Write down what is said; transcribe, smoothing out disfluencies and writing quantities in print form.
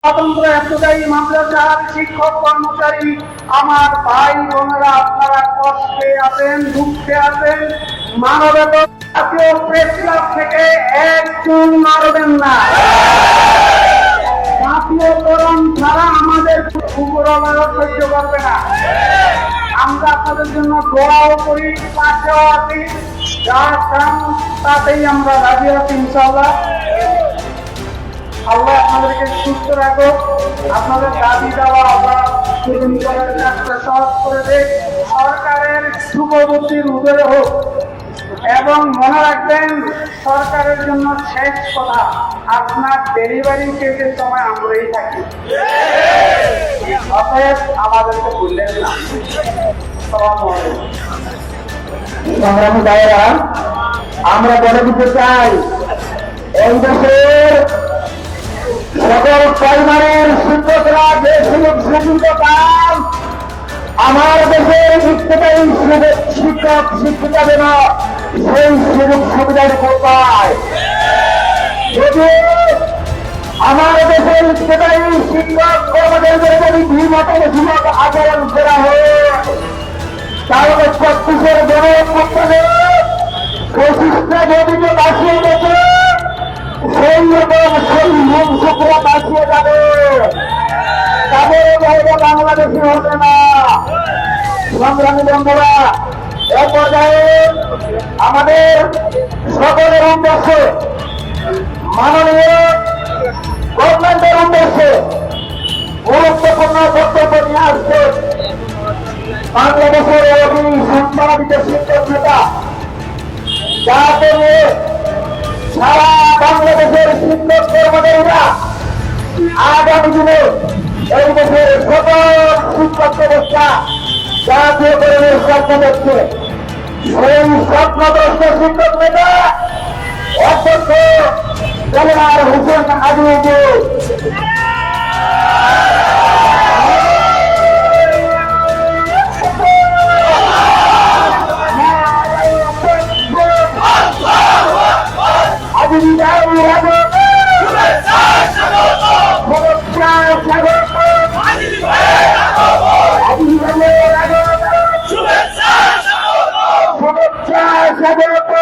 স্বতন্ত্র এতটাই মাদ্রাসার শিক্ষক কর্মচারী আমার ভাই বোনেরা, আপনারা কষ্টে আছেন, দুঃখে আছেন। মানবতা জাতীয় প্রেস ক্লাব থেকে একজন মারবেন না। জাতীয়করণ ছাড়া আমাদের উপরওয়ালা সহ্য করবে না। আমরা আপনাদের জন্য দোয়াও করি, পাশেও আছি, যা চান তাতেই আমরা রাজি আছি ইনশাআল্লাহ। আল্লাহ আপনাদেরকে সুস্থ রাখো, আপনাদের দাবি দেওয়া আল্লাহ পূরণ করার চেষ্টা সহজ করে দেয়। সরকারের শুভবুদ্ধির উদয় হোক এবং মনে রাখবেন সরকারের জন্য শেষ কথা, আপনার ডেলিভারি কেসের সময় আমরাই থাকি, অতএব আমাদেরকে ভুললেন না। সংগ্রামী ভাইয়েরা, আমরা বলে দিতে চাই এই দেশের সকল প্রাইমারির শিক্ষকরা যে সুযোগ সুবিধা পান, আমার দেশের শিক্ষাই শিক্ষক শিক্ষিকা যেন সেই সুযোগ সুবিধার পায়। যদি আমার দেশের শিক্ষাই শিক্ষক কর্মচারীদের যদি ভিন্নতামূলক আচরণ করা হয়, তাহলে 36-এর গণঅভ্যুত্থানে প্রতিষ্ঠা গতিকে বাঁচিয়ে গেছে, সেই রকম সেই হিংসুকরা বাঁচিয়ে যাবে, তাদের জায়গা বাংলাদেশি হবে না। সংগ্রামী বন্ধুরা, এ পর্যায়ে আমাদের সকলের উদ্দেশ্যে, মাননীয় গভর্নমেন্টের উদ্দেশ্যে গুরুত্বপূর্ণ বক্তব্য নিয়ে আসছে বাংলাদেশের অধীন সম্মানিত শিক্ষক নেতা, যাকে নিয়ে সারা বাংলাদেশের শিক্ষক কর্মচারীরা আগামী দিনে এই দেশের সকল শিক্ষক ব্যবস্থা জাতীয়করণের স্বপ্ন দেখছে। সেই স্বপ্নগ্রস্ত শিক্ষক নেতা অধ্যক্ষ দেলোয়ার হোসেন আজিজকে শুভেচ্ছা স্বাগত।